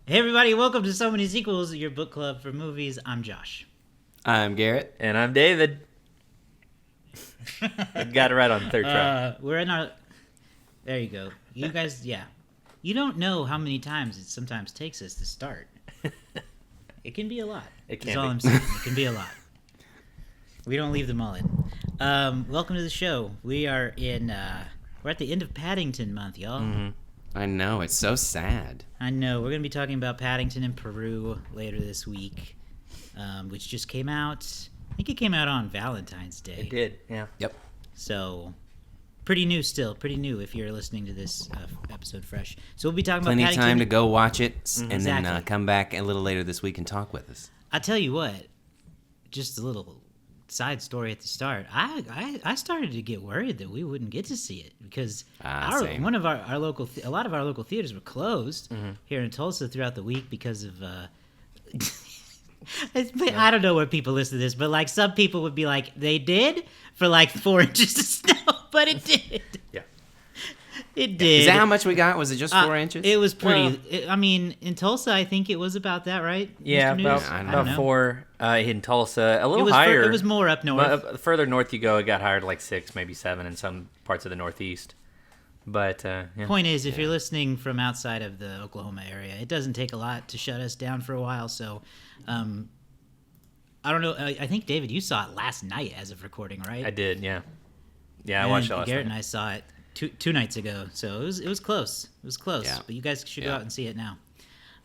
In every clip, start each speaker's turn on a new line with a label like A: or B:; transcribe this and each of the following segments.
A: Hey everybody, welcome to So Many Sequels, your book club for movies. I'm Josh.
B: I'm Garrett.
C: And I'm David. I got it right on the third try.
A: We're in our... There you go. You guys, yeah. You don't know how many times it sometimes takes us to start. It can be a lot.
C: It
A: That's
C: can
A: all
C: be.
A: I'm saying. It can be a lot. We don't leave them all in. Welcome to the show. We are in... we're at the end of Paddington month, y'all.
C: Mm-hmm.
B: I know, it's so sad.
A: I know. We're going to be talking about Paddington in Peru later this week, which just came out. I think it came out on Valentine's Day.
C: It did, yeah.
B: Yep.
A: So, pretty new still. Pretty new if you're listening to this episode fresh. So we'll be talking
B: Plenty
A: about
B: of
A: Paddington.
B: time to go watch it and
A: Exactly.
B: then come back a little later this week and talk with us.
A: I tell you what, just a little side story at the start. I started to get worried that we wouldn't get to see it because
B: Same.
A: one of our local a lot of our local theaters were closed here in Tulsa throughout the week because of I don't know where people listen to this, but like some people would be like they did for like 4 inches of snow, but it did.
C: Yeah.
A: It did.
B: Is that how much we got? Was it just 4 inches?
A: It was pretty.
C: Well-
A: I mean, in Tulsa, I think it was about that, right?
C: Yeah,
A: Mr. News?
C: about,
B: I don't
C: about
A: know.
C: 4 in Tulsa. A
A: It
C: little
A: was
C: higher.
A: it was more up north.
C: But, further north you go, it got higher to like 6, maybe 7 in some parts of the Northeast. But, yeah.
A: Point is, if you're listening from outside of the Oklahoma area, it doesn't take a lot to shut us down for a while. So, I don't know. I think David, you saw it last night as of recording, right?
C: I did, yeah. Yeah, I
A: And
C: watched it last
A: Garrett
C: night.
A: and I saw it two nights ago, so it was close. It was close.
B: Yeah.
A: But you guys should go
B: Yeah.
A: out and see it now.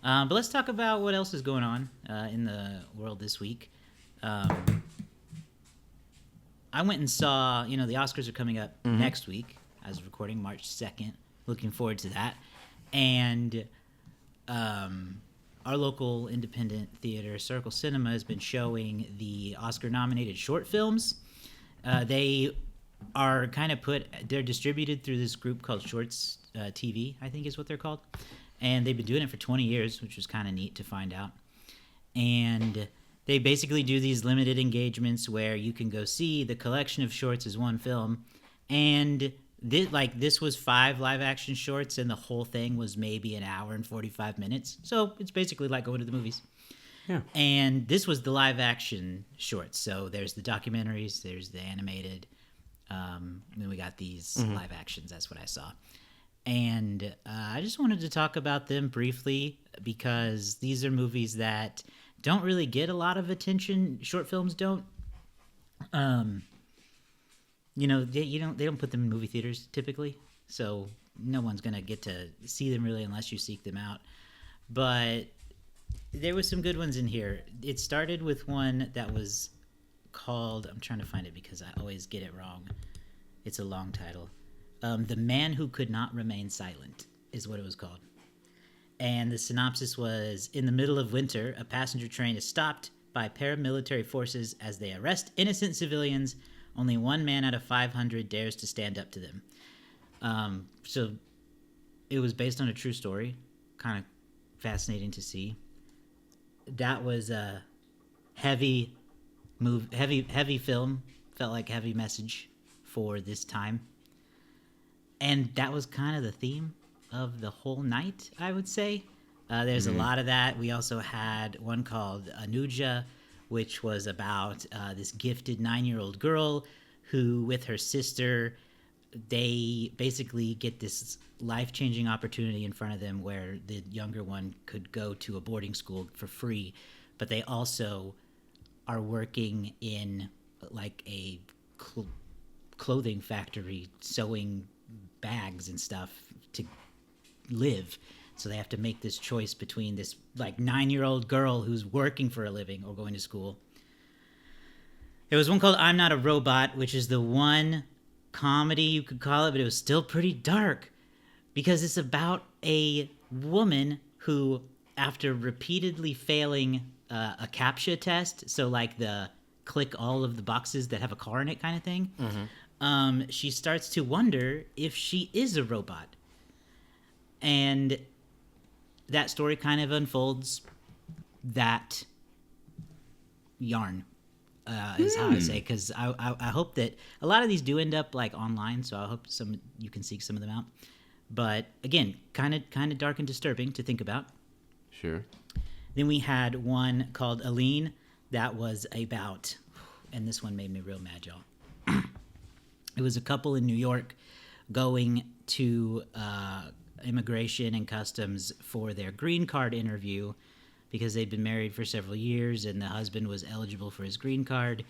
A: But let's talk about what else is going on in the world this week. I went and saw, the Oscars are coming up next week, as of recording, March 2nd. Looking forward to that. And our local independent theater, Circle Cinema, has been showing the Oscar-nominated short films. They are kind of they're distributed through this group called Shorts TV, I think is what they're called. And they've been doing it for 20 years, which was kind of neat to find out. And they basically do these limited engagements where you can go see the collection of shorts as one film. And this was 5 live action shorts, and the whole thing was maybe an hour and 45 minutes. So it's basically like going to the movies.
B: Yeah.
A: And this was the live action shorts. So there's the documentaries, there's the animated, and then we got these live actions. That's what I saw. And I just wanted to talk about them briefly because these are movies that don't really get a lot of attention. Short films don't. They don't put them in movie theaters typically, so no one's gonna get to see them really unless you seek them out. But there was some good ones in here. It started with one that was called, I'm trying to find it because I always get it wrong. It's a long title. The Man Who Could Not Remain Silent is what it was called. And the synopsis was, in the middle of winter, a passenger train is stopped by paramilitary forces as they arrest innocent civilians. Only one man out of 500 dares to stand up to them. So it was based on a true story. Kind of fascinating to see. That was a heavy film. Felt like heavy message for this time. And that was kind of the theme of the whole night, I would say. There's a lot of that. We also had one called Anuja, which was about this gifted 9-year-old girl who, with her sister, they basically get this life-changing opportunity in front of them where the younger one could go to a boarding school for free, but they also are working in like a clothing factory sewing bags and stuff to live. So they have to make this choice between this like 9-year-old girl who's working for a living or going to school. There was one called I'm Not a Robot, which is the one comedy you could call it, but it was still pretty dark because it's about a woman who, after repeatedly failing a CAPTCHA test, so like the click all of the boxes that have a car in it kind of thing, she starts to wonder if she is a robot. And that story kind of unfolds that yarn, is how I say, because I hope that a lot of these do end up like online, so I hope you can seek some of them out. But again, kind of dark and disturbing to think about.
B: Sure.
A: Then we had one called Aline that was about, and this one made me real mad, y'all. It was a couple in New York going to immigration and customs for their green card interview because they'd been married for several years and the husband was eligible for his green card,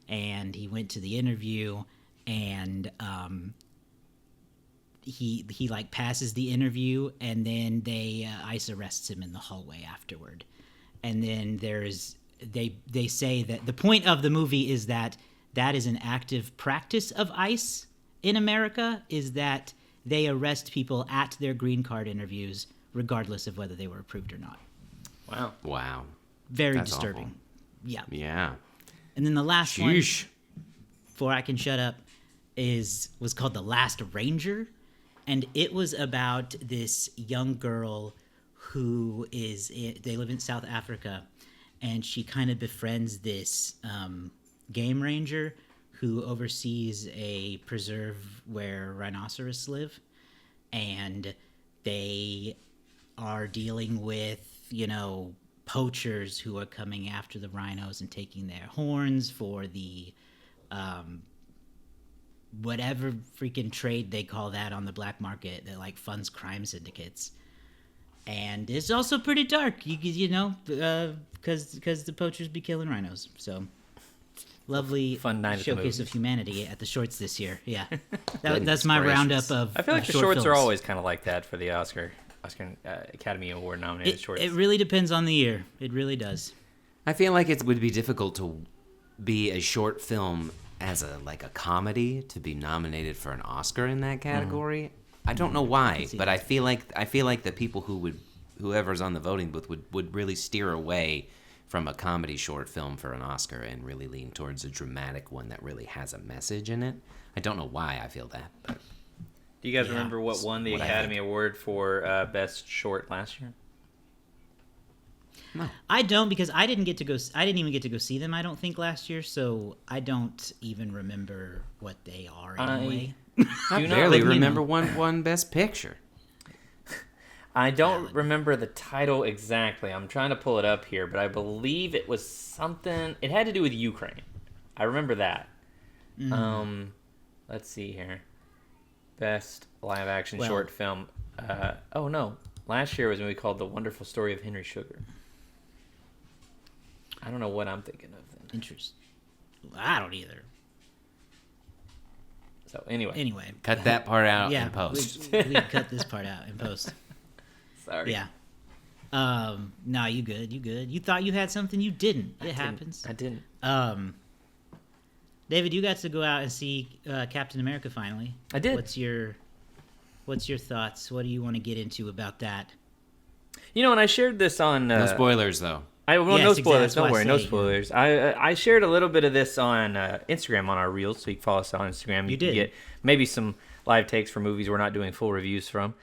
A: and he went to the interview and he like passes the interview, and then they ICE arrests him in the hallway afterward. And then they say that the point of the movie is that is an active practice of ICE in America, is that they arrest people at their green card interviews regardless of whether they were approved or not.
B: Wow.
A: Very
B: That's
A: disturbing.
B: awful.
A: Yeah.
B: Yeah.
A: And then the last
B: Sheesh.
A: one, before I can shut up, was called The Last Ranger. And it was about this young girl who they live in South Africa, and she kind of befriends this game ranger who oversees a preserve where rhinoceros live. And they are dealing with, poachers who are coming after the rhinos and taking their horns for the whatever freaking trade they call that on the black market that like funds crime syndicates. And it's also pretty dark, because the poachers be killing rhinos. So lovely
C: fun night
A: showcase of humanity at the shorts this year. Yeah, that's my
B: gracious.
A: roundup of.
C: I feel like the
A: short
C: shorts are
A: films.
C: always kind of like that for the Oscar Academy Award nominated shorts.
A: It really depends on the year. It really does.
B: I feel like it would be difficult to be a short film as a comedy to be nominated for an Oscar in that category. I don't know why, but I feel like the people whoever's on the voting booth would really steer away from a comedy short film for an Oscar and really lean towards a dramatic one that really has a message in it. I don't know why I feel that, but
C: Do you guys remember what won the Academy Award for Best Short last year?
B: no.
A: I don't, because I didn't even get to go see them, I don't think, last year, so I don't even remember what they are anyway.
B: I
C: do not
B: barely
A: let me
B: remember
A: know.
B: one Best Picture.
C: I don't remember the title exactly. I'm trying to pull it up here, but I believe it was something. It had to do with Ukraine. I remember that. Let's see here. Best live action short film. Oh no! Last year was a movie called The Wonderful Story of Henry Sugar. I don't know what I'm thinking of then.
A: Interesting. I don't either.
C: So anyway,
B: Cut that part out
A: Yeah,
B: in post.
A: we cut this part out in post.
C: sorry.
A: Yeah. No, you good. You thought you had something, you didn't. It happens.
C: I didn't.
A: David, you got to go out and see Captain America finally.
C: I did.
A: What's your thoughts? What do you want to get into about that?
C: And I shared this on.
B: No spoilers, though.
C: No spoilers.
A: exactly.
C: Don't worry,
A: That's why
C: no
A: I say,
C: spoilers. I shared a little bit of this on Instagram on our reels, so you can follow us on Instagram.
A: You
C: can
A: did.
C: get maybe some live takes for movies we're not doing full reviews from.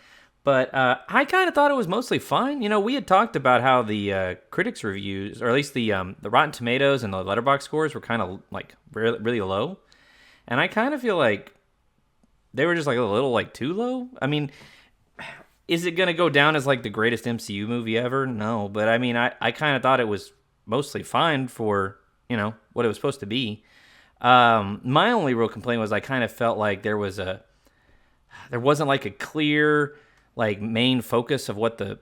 C: But I kind of thought it was mostly fine. We had talked about how the critics' reviews, or at least the Rotten Tomatoes and the Letterboxd scores, were kind of like really, really low, and I kind of feel like they were just like a little like too low. I mean, is it going to go down as like the greatest MCU movie ever? No, but I mean, I kind of thought it was mostly fine for what it was supposed to be. My only real complaint was I kind of felt like there wasn't like a clear like main focus of what the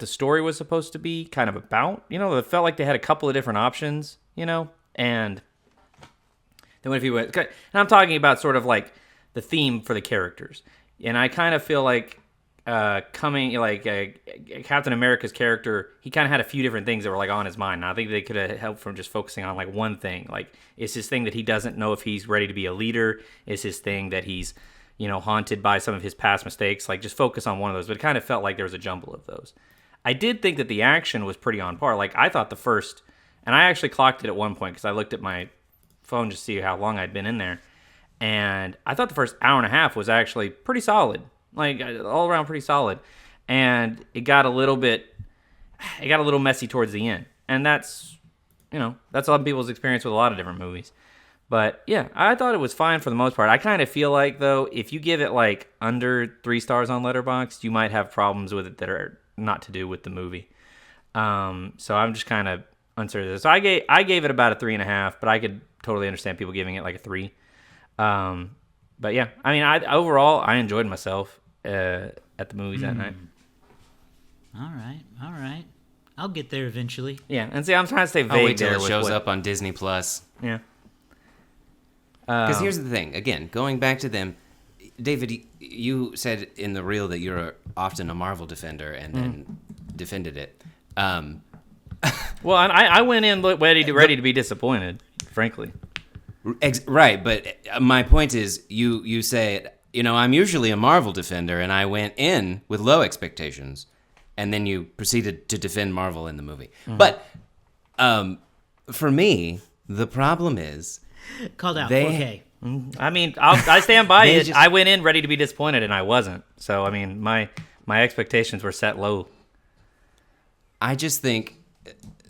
C: story was supposed to be kind of about. It felt like they had a couple of different options, and then if you went, and I'm talking about sort of like the theme for the characters, and I kind of feel like Captain America's character, he kind of had a few different things that were like on his mind. And I think they could have helped from just focusing on like one thing. Like, it's his thing that he doesn't know if he's ready to be a leader. It's his thing that he's haunted by some of his past mistakes. Like, just focus on one of those. But it kind of felt like there was a jumble of those. I did think that the action was pretty on par. Like, I thought the first, and I actually clocked it at one point because I looked at my phone to see how long I'd been in there. And I thought the first hour and a half was actually pretty solid. Like, all around pretty solid. And it got a little messy towards the end. And that's a lot of people's experience with a lot of different movies. But yeah, I thought it was fine for the most part. I kind of feel like though, if you give it like under 3 stars on Letterboxd, you might have problems with it that are not to do with the movie. So I'm just kind of uncertain. So I gave it about a 3.5, but I could totally understand people giving it like a 3. But yeah, I mean, overall I enjoyed myself at the movies that night.
A: All right. I'll get there eventually.
C: Yeah, and see, I'm trying to stay vague.
B: I'll wait till
C: there
B: it
C: with
B: shows up on Disney Plus.
C: Yeah.
B: Because here's the thing. Again, going back to them, David, you said in the reel that you're often a Marvel defender and then defended it.
C: Well, I went in ready to be disappointed, frankly.
B: Right, but my point is, you say, I'm usually a Marvel defender, and I went in with low expectations, and then you proceeded to defend Marvel in the movie. But for me, the problem is...
A: Called out 4K.
C: I mean, I stand by it. I went in ready to be disappointed, and I wasn't. So, I mean, my expectations were set low.
B: I just think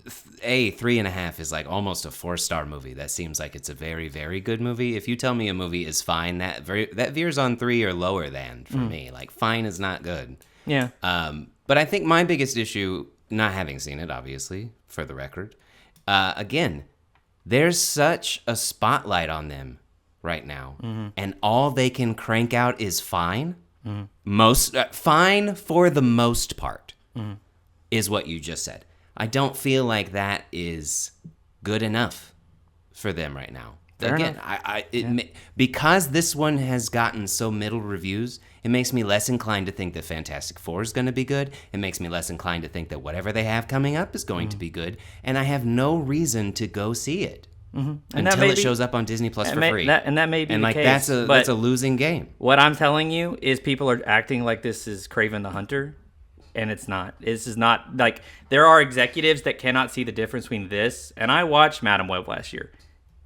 B: 3.5 is like almost a 4-star movie. That seems like it's a very, very good movie. If you tell me a movie is fine, that veers on 3 or lower than for me. Like, fine is not good.
C: Yeah.
B: But I think my biggest issue, not having seen it, obviously, for the record, again, there's such a spotlight on them right now, and all they can crank out is fine. Fine for the most part, is what you just said. I don't feel like that is good enough for them right now. Because this one has gotten so middle reviews, it makes me less inclined to think that Fantastic Four is going to be good. It makes me less inclined to think that whatever they have coming up is going to be good. And I have no reason to go see it until it shows up on Disney Plus for free.
C: That may be
B: and
C: the
B: like
C: case.
B: that's a losing game.
C: What I'm telling you is people are acting like this is Kraven the Hunter, and it's not. This is not like there are executives that cannot see the difference between this. And I watched Madam Web last year.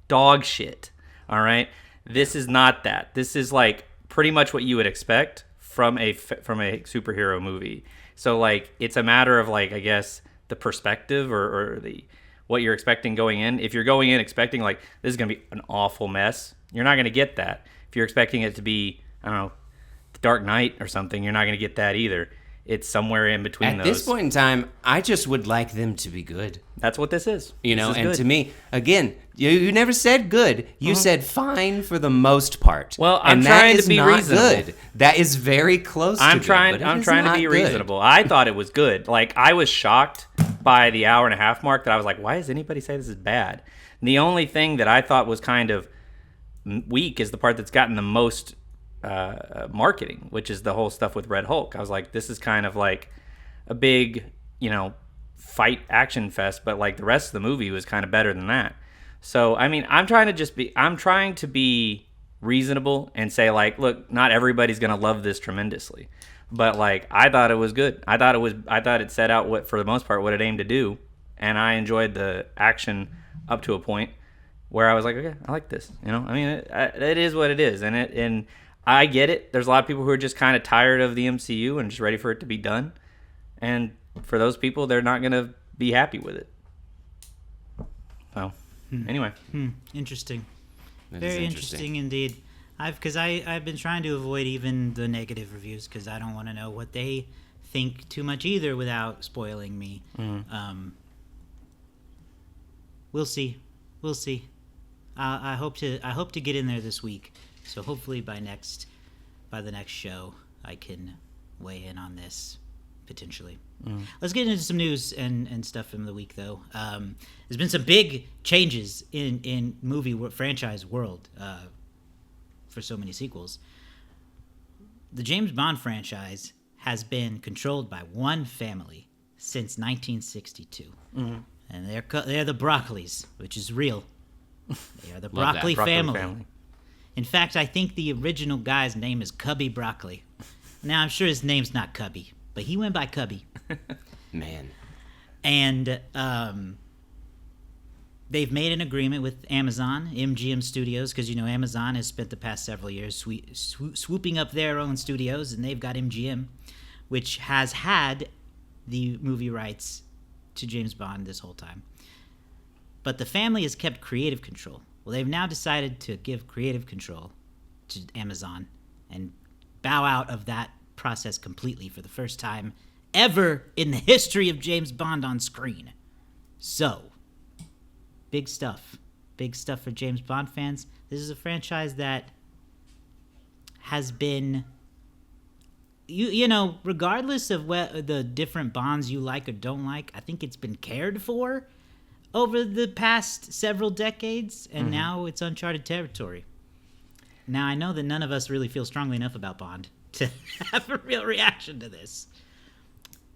C: Dog shit. All right. This is not that. This is like pretty much what you would expect from a superhero movie. So like it's a matter of like I guess the perspective or the what you're expecting going in. If you're going in expecting like this is gonna be an awful mess, you're not gonna get that. If you're expecting it to be I don't know, The Dark Knight or something, you're not gonna get that either. It's somewhere in between those.
B: At this point in time, I just would like them to be good.
C: That's what this is.
B: And good. To me, again, you never said good. You said fine for the most part.
C: Well, I'm trying to be reasonable.
B: Good. That is very close to good.
C: I'm trying to be reasonable. I thought it was good. Like, I was shocked by the hour and a half mark that I was like, why does anybody say this is bad? And the only thing that I thought was kind of weak is the part that's gotten the most marketing, which is the whole stuff with Red Hulk. I was like, this is kind of like a big, fight action fest, but like the rest of the movie was kind of better than that. So, I mean, I'm trying to be reasonable and say like, look, not everybody's going to love this tremendously, but like, I thought it was good. I thought it set out what, for the most part, what it aimed to do. And I enjoyed the action up to a point where I was like, okay, I like this. I mean, it is what it is. And I get it. There's a lot of people who are just kind of tired of the MCU and just ready for it to be done. And for those people, they're not going to be happy with it. So, anyway.
A: Interesting.
B: That
A: Very
B: is
A: interesting indeed. I've been trying to avoid even the negative reviews because I don't want to know what they think too much either without spoiling me. We'll see. I hope to get in there this week. So hopefully by the next show, I can weigh in on this potentially. Let's get into some news and stuff from the week, though. There's been some big changes in movie franchise world for so many sequels. The James Bond franchise has been controlled by one family since 1962, and they're the Broccoli's, which is real. They are the Broccoli family. In fact, I think the original guy's name is Cubby Broccoli. Now, I'm sure his name's not Cubby, but he went by Cubby.
B: Man.
A: And they've made an agreement with Amazon, MGM Studios, because, Amazon has spent the past several years swooping up their own studios, and they've got MGM, which has had the movie rights to James Bond this whole time. But the family has kept creative control. Well, they've now decided to give creative control to Amazon and bow out of that process completely for the first time ever in the history of James Bond on screen. So, big stuff. Big stuff for James Bond fans. This is a franchise that has been, you know, regardless of what the different Bonds you like or don't like, I think it's been cared for over the past several decades, and now it's uncharted territory. Now, I know that none of us really feel strongly enough about Bond to have a real reaction to this.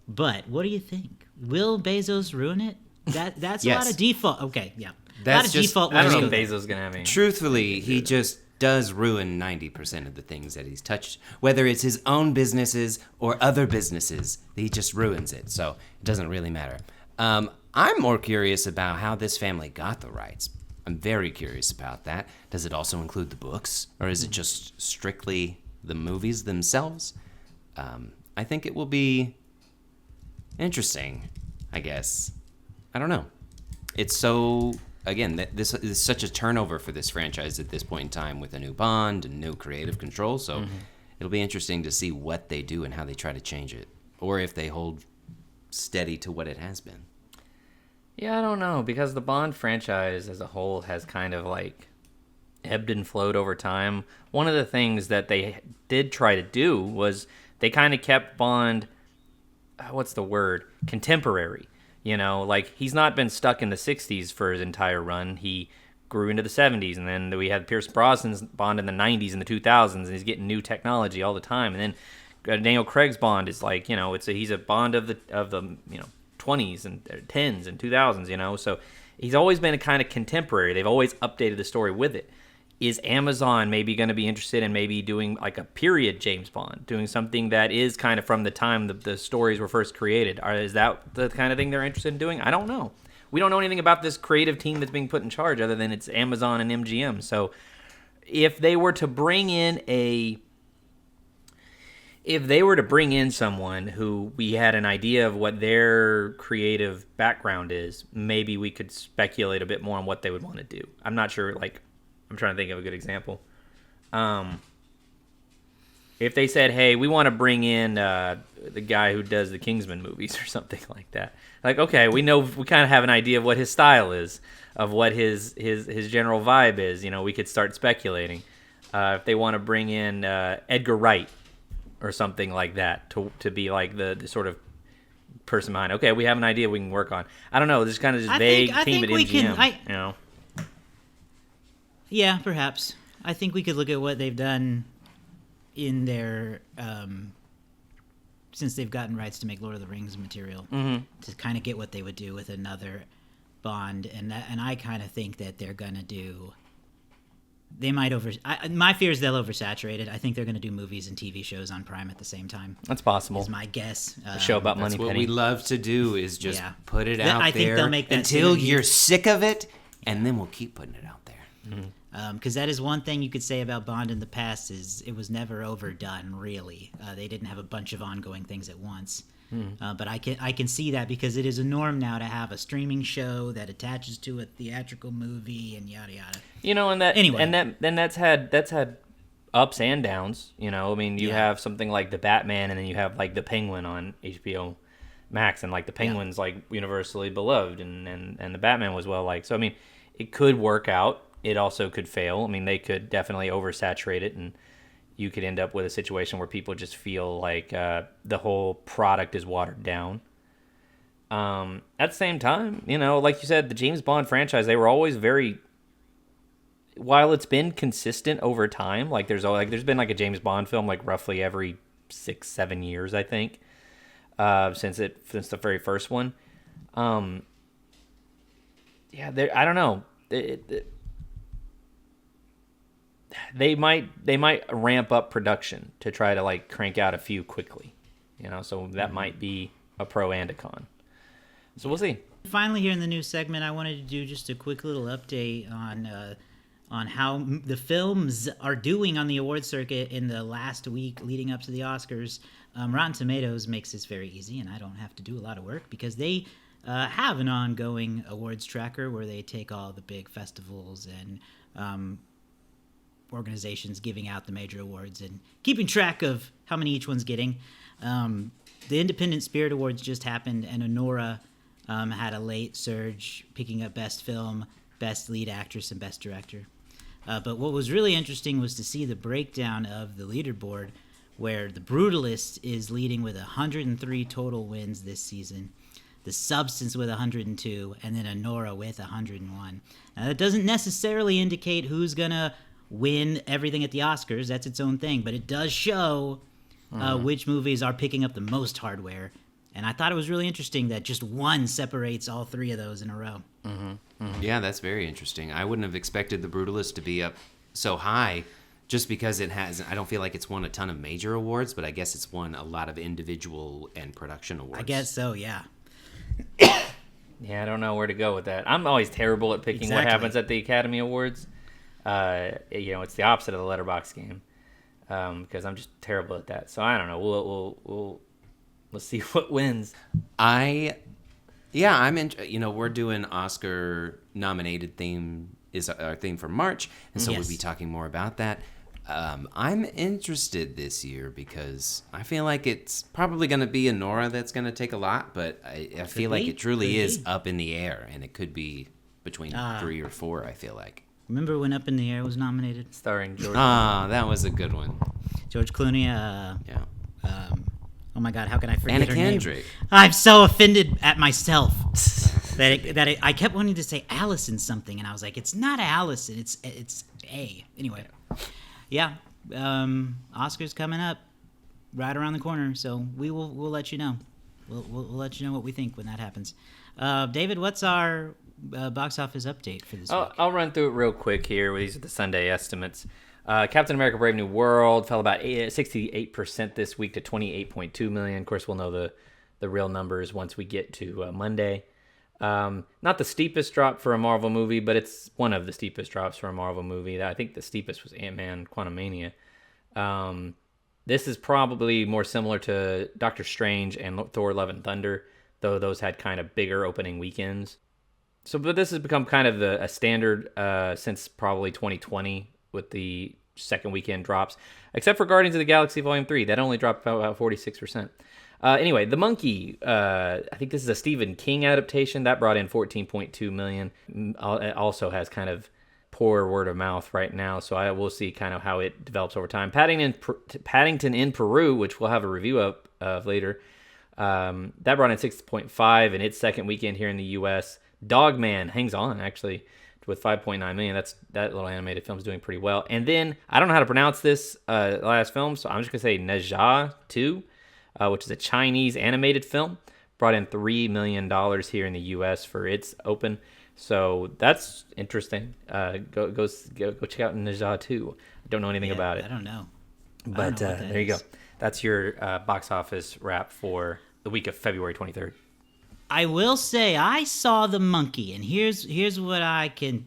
A: But what do you think? Will Bezos ruin it? That's
B: Yes.
A: a lot of default. Okay, yeah.
B: That's
A: a lot of
B: just-
A: default.
C: I don't
A: ways
C: know
A: to
C: if
A: go.
C: Bezos is gonna have any.
B: Truthfully, he just does ruin 90% of the things that he's touched. Whether it's his own businesses or other businesses, he just ruins it. So it doesn't really matter. I'm more curious about how this family got the rights. I'm very curious about that. Does it also include the books, or is it just strictly the movies themselves? I think it will be interesting, I guess. I don't know. It's so, again, this is such a turnover for this franchise at this point in time with a new Bond and new creative control. So it'll be interesting to see what they do and how they try to change it, or if they hold steady to what it has been.
C: Yeah, I don't know, because the Bond franchise as a whole has kind of like ebbed and flowed over time. One of the things that they did try to do was they kind of kept Bond, what's the word, contemporary. You know, like he's not been stuck in the 60s for his entire run. He grew into the 70s, and then we had Pierce Brosnan's Bond in the 90s and the 2000s, and he's getting new technology all the time. And then Daniel Craig's Bond is like, you know, he's a Bond of the 20s and 10s and 2000s, you know. So he's always been a kind of contemporary. They've always updated the story with it. Is Amazon maybe going to be interested in maybe doing like a period James Bond, doing something that is kind of from the time the stories were first created? Is that the kind of thing they're interested in doing? I don't know. We don't know anything about this creative team that's being put in charge other than it's Amazon and MGM. So if they were to bring in someone who we had an idea of what their creative background is, maybe we could speculate a bit more on what they would want to do. I'm not sure, like, I'm trying to think of a good example. If they said, hey, we want to bring in the guy who does the Kingsman movies or something like that. Like, okay, we kind of have an idea of what his style is, of what his general vibe is. You know, we could start speculating. If they want to bring in Edgar Wright or something like that to be like the sort of person behind. Okay, we have an idea we can work on. I don't know. This is kind of just vague team at MGM. You know.
A: Yeah, perhaps. I think we could look at what they've done in their since they've gotten rights to make Lord of the Rings material to kind of get what they would do with another Bond, and I kind of think that they're gonna do. They might my fear is they'll oversaturate it. I think they're gonna do movies and TV shows on Prime at the same time.
C: That's possible.
A: Is my guess.
C: A show about
B: That's
C: Money
B: what
C: Penny.
B: we love to do is just
A: Yeah.
B: put it
A: I
B: out
A: think
B: there
A: they'll make that
B: until
A: synergy.
B: you're sick of it, and then we'll keep putting it out there.
A: Because that is one thing you could say about Bond in the past is it was never overdone, really. They didn't have a bunch of ongoing things at once. But I can see that because it is a norm now to have a streaming show that attaches to a theatrical movie and yada yada.
C: You know, and that
A: Anyway.
C: and that's had ups and downs. You know, I mean, you have something like the Batman, and then you have like the Penguin on HBO Max, and like the Penguin's like universally beloved, and the Batman was well liked. So I mean, it could work out. It also could fail. I mean, they could definitely oversaturate it, and you could end up with a situation where people just feel like the whole product is watered down. At the same time, you know, like you said, the James Bond franchise, they were always very, while it's been consistent over time, like there's been like a James Bond film like roughly every 6-7 years, I think, since the very first one. I don't know. They might ramp up production to try to like crank out a few quickly, you know. So that might be a pro and a con. So we'll see.
A: Finally, here in the news segment, I wanted to do just a quick little update on how the films are doing on the award circuit in the last week leading up to the Oscars. Rotten Tomatoes makes this very easy, and I don't have to do a lot of work because they have an ongoing awards tracker where they take all the big festivals and organizations giving out the major awards and keeping track of how many each one's getting. The Independent Spirit Awards just happened, and Honora had a late surge, picking up Best Film, Best Lead Actress, and Best Director. But what was really interesting was to see the breakdown of the leaderboard, where The Brutalist is leading with 103 total wins this season, The Substance with 102, and then Honora with 101. Now, that doesn't necessarily indicate who's going to win everything at the Oscars. That's its own thing. But it does show which movies are picking up the most hardware. And I thought it was really interesting that just one separates all three of those in a row.
B: Yeah, that's very interesting. I wouldn't have expected The Brutalist to be up so high just because it has, I don't feel like it's won a ton of major awards, but I guess it's won a lot of individual and production awards.
A: I guess so, yeah.
C: Yeah, I don't know where to go with that. I'm always terrible at picking what happens at the Academy Awards. It's the opposite of the letterbox game because I'm just terrible at that. So I don't know. We'll see what wins.
B: I'm in. We're doing Oscar nominated theme is our theme for March, and so we'll be talking more about that. I'm interested this year because I feel like it's probably going to be Honora that's going to take a lot, but I feel like it truly is up in the air, and it could be between 3 or 4. I feel like.
A: Remember when Up in the Air was nominated?
C: Starring George.
B: That was a good one.
A: George Clooney.
B: Yeah.
A: Oh my God, how can I forget
B: Anna
A: her
B: Kendrick.
A: name? I'm so offended at myself that I kept wanting to say Allison something, and I was like, it's not Allison, it's A. Anyway, yeah, Oscars coming up right around the corner, so we'll let you know. We'll let you know what we think when that happens. David, what's our box office update for this week?
C: I'll run through it real quick here. These are the Sunday estimates. Captain America Brave New World fell about 68% this week to $28.2 million. Of course, we'll know the real numbers once we get to Monday. Not the steepest drop for a Marvel movie, but it's one of the steepest drops for a Marvel movie. I think the steepest was Ant-Man Quantumania. This is probably more similar to Doctor Strange and Thor Love and Thunder, though those had kind of bigger opening weekends. But this has become kind of a standard since probably 2020 with the second weekend drops, except for Guardians of the Galaxy Volume 3. That only dropped about 46%. Anyway, The Monkey, I think this is a Stephen King adaptation. That brought in $14.2 million. It also has kind of poor word of mouth right now, so we'll see kind of how it develops over time. Paddington in Peru, which we'll have a review of later, that brought in 6.5 in its second weekend here in the U.S. Dogman hangs on, actually, with 5.9 million. That little animated film's doing pretty well. And then, I don't know how to pronounce this last film, so I'm just going to say Neja 2, which is a Chinese animated film. Brought in $3 million here in the U.S. for its open. So that's interesting. Go check out Neja 2. I don't know anything about it.
A: I don't know.
C: But there you go. That's your box office wrap for the week of February 23rd.
A: I will say I saw The Monkey, and here's what I can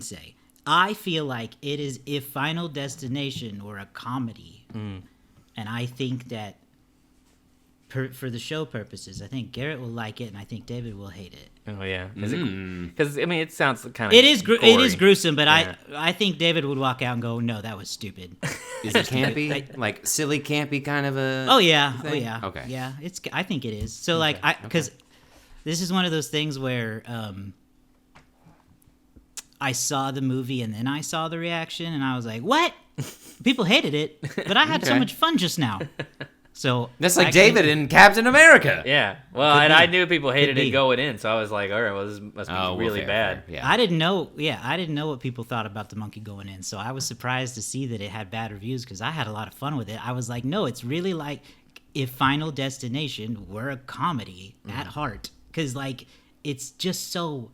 A: say. I feel like it is if Final Destination were a comedy, and I think that for the show purposes, I think Garrett will like it, and I think David will hate it.
C: Oh yeah, because it sounds kind of
A: it is gruesome, but yeah. I think David would walk out and go, no, that was stupid.
B: Is it campy, like silly campy kind of a?
A: Oh yeah,
B: thing?
A: Oh yeah,
B: okay,
A: yeah. I think it is. So like because. This is one of those things where I saw the movie and then I saw the reaction and I was like, what? People hated it, but I had so much fun just now. So
B: that's like David in Captain America.
C: Yeah. Well, and I knew people hated it going in, so I was like, all right, well, this must be really bad.
B: Fair. Yeah.
A: I didn't know what people thought about The Monkey going in, so I was surprised to see that it had bad reviews because I had a lot of fun with it. I was like, no, it's really like if Final Destination were a comedy at heart. Because, like, it's just so...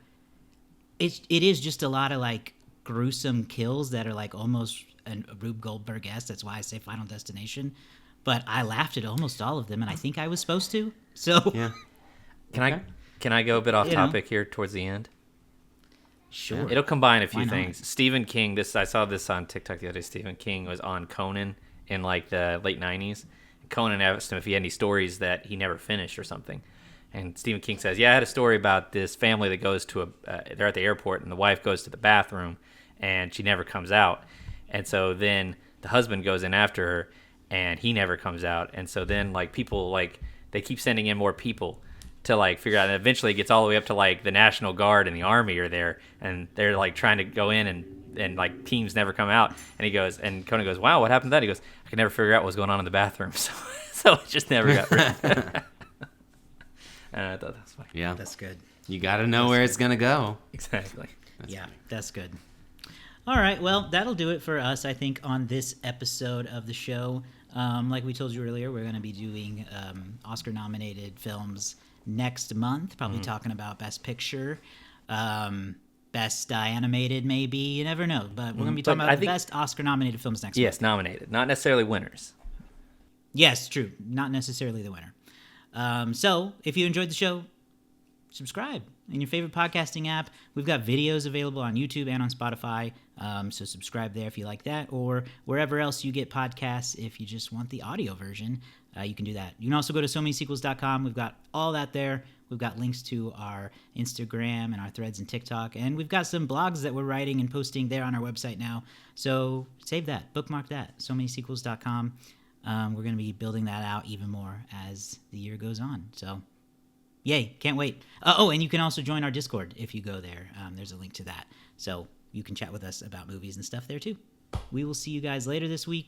A: It is just a lot of, like, gruesome kills that are, like, almost a Rube Goldberg-esque. That's why I say Final Destination. But I laughed at almost all of them, and I think I was supposed to. So...
B: Yeah.
C: Can I go a bit off topic here towards the end?
A: Sure.
C: It'll combine a few things. Stephen King, I saw this on TikTok the other day. Stephen King was on Conan in, like, the late 90s. Conan asked him if he had any stories that he never finished or something. And Stephen King says, yeah, I had a story about this family that goes to they're at the airport, and the wife goes to the bathroom, and she never comes out. And so then the husband goes in after her, and he never comes out. And so then, like, people, like, they keep sending in more people to, like, figure out. And eventually it gets all the way up to, like, the National Guard and the Army are there, and they're, like, trying to go in, and like, teams never come out. And he goes, and Conan goes, wow, what happened to that? He goes, I could never figure out what was going on in the bathroom. So it just never got written. And I thought that was funny.
B: Yeah.
A: That's good.
B: You got to know where it's going to go.
C: Exactly.
A: That's good. All right, well, that'll do it for us, I think, on this episode of the show. Like we told you earlier, we're going to be doing Oscar-nominated films next month, probably talking about Best Picture, Best Animated, maybe. You never know, but we're going to be talking about the best Oscar-nominated films next month.
C: Yes, nominated. Not necessarily winners.
A: Yes, true. Not necessarily the winner. So, if you enjoyed the show, subscribe in your favorite podcasting app. We've got videos available on YouTube and on Spotify, so subscribe there if you like that, or wherever else you get podcasts. If you just want the audio version, you can do that. You can also go to somanysequels.com. We've got all that there. We've got links to our Instagram and our threads and TikTok, and we've got some blogs that we're writing and posting there on our website now. So save that, bookmark that, somanysequels.com. We're going to be building that out even more as the year goes on. So, yay, can't wait. And you can also join our Discord if you go there. There's a link to that. So you can chat with us about movies and stuff there too. We will see you guys later this week.